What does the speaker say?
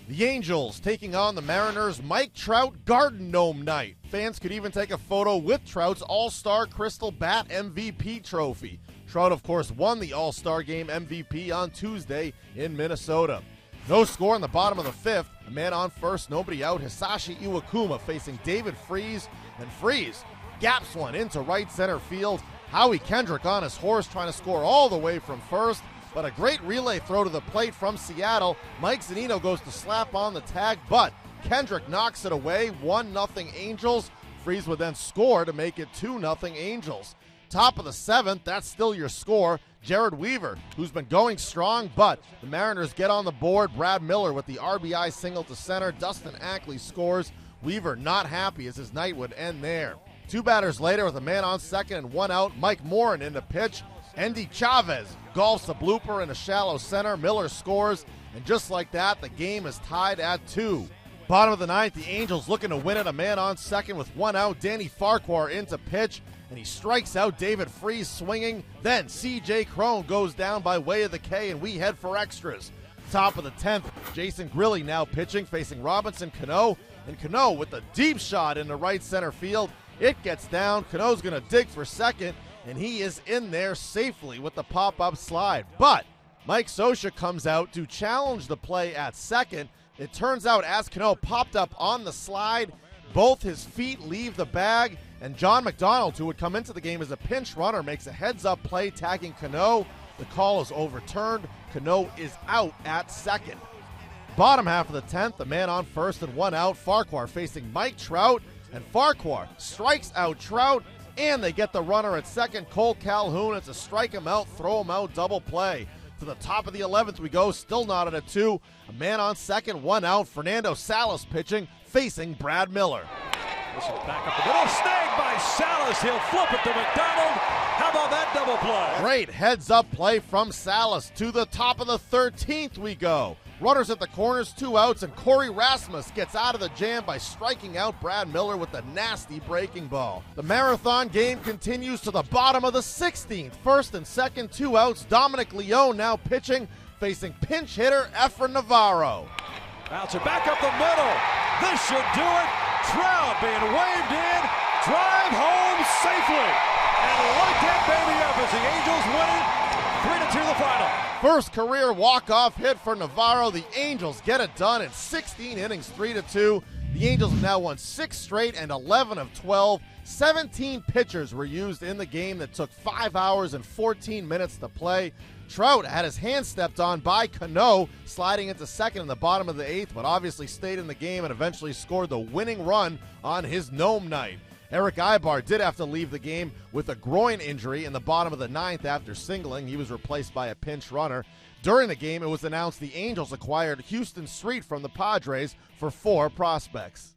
The Angels taking on the Mariners' Mike Trout Garden Gnome Night. Fans could even take a photo with Trout's All-Star Crystal Bat MVP trophy. Trout, of course, won the All-Star Game MVP on Tuesday in Minnesota. No score in the bottom of the fifth. A man on first, nobody out. Hisashi Iwakuma facing David Freese, and Freese gaps one into right center field. Howie Kendrick on his horse trying to score all the way from first. But a great relay throw to the plate from Seattle. Mike Zunino goes to slap on the tag, but Kendrick knocks it away. 1-0 Angels. Freese would then score to make it 2-0 Angels. Top of the seventh, that's still your score. Jared Weaver, who's been going strong, but the Mariners get on the board. Brad Miller with the RBI single to center. Dustin Ackley scores. Weaver not happy as his night would end there. Two batters later with a man on second and one out, Mike Morin in the pitch. Endy Chavez golfs a blooper in a shallow center. Miller scores, and just like that, the game is tied at 2. Bottom of the ninth, the Angels looking to win it. A man on second with one out. Danny Farquhar into pitch, and he strikes out David Freese swinging. Then C.J. Cron goes down by way of the K, and we head for extras. Top of the 10th, Jason Grilli now pitching, facing Robinson Cano. And Cano with a deep shot into right center field. It gets down. Cano's going to dig for second, and he is in there safely with the pop-up slide. But Mike Scioscia comes out to challenge the play at second. It turns out as Cano popped up on the slide, both his feet leave the bag, and John McDonald, who would come into the game as a pinch runner, makes a heads-up play tagging Cano. The call is overturned. Cano is out at second. Bottom half of the 10th, a man on first and one out. Farquhar facing Mike Trout, and Farquhar strikes out Trout, and they get the runner at second, Cole Calhoun. It's a strike him out, throw him out, double play. To the top of the 11th we go, still not at a 2. A man on second, one out. Fernando Salas pitching, facing Brad Miller. This is back up the middle, snagged by Salas. He'll flip it to McDonald. How about that double play? Great heads-up play from Salas. To the top of the 13th we go. Runners at the corners, 2 outs, and Corey Rasmus gets out of the jam by striking out Brad Miller with a nasty breaking ball. The marathon game continues to the bottom of the 16th. First and second, 2 outs. Dominic Leone now pitching, facing pinch hitter Efren Navarro. Bouncer back up the middle. This should do it. Trout being waved in. Drive home safely. And light that baby up as the Angels win it 3-2 the final. First career walk-off hit for Navarro. The Angels get it done in 16 innings, 3-2. The Angels have now won 6 straight and 11 of 12. 17 pitchers were used in the game that took 5 hours and 14 minutes to play. Trout had his hand stepped on by Cano, sliding into second in the bottom of the 8th, but obviously stayed in the game and eventually scored the winning run on his Gnome Night. Eric Ibar did have to leave the game with a groin injury in the bottom of the 9th after singling. He was replaced by a pinch runner. During the game, it was announced the Angels acquired Houston Street from the Padres for 4 prospects.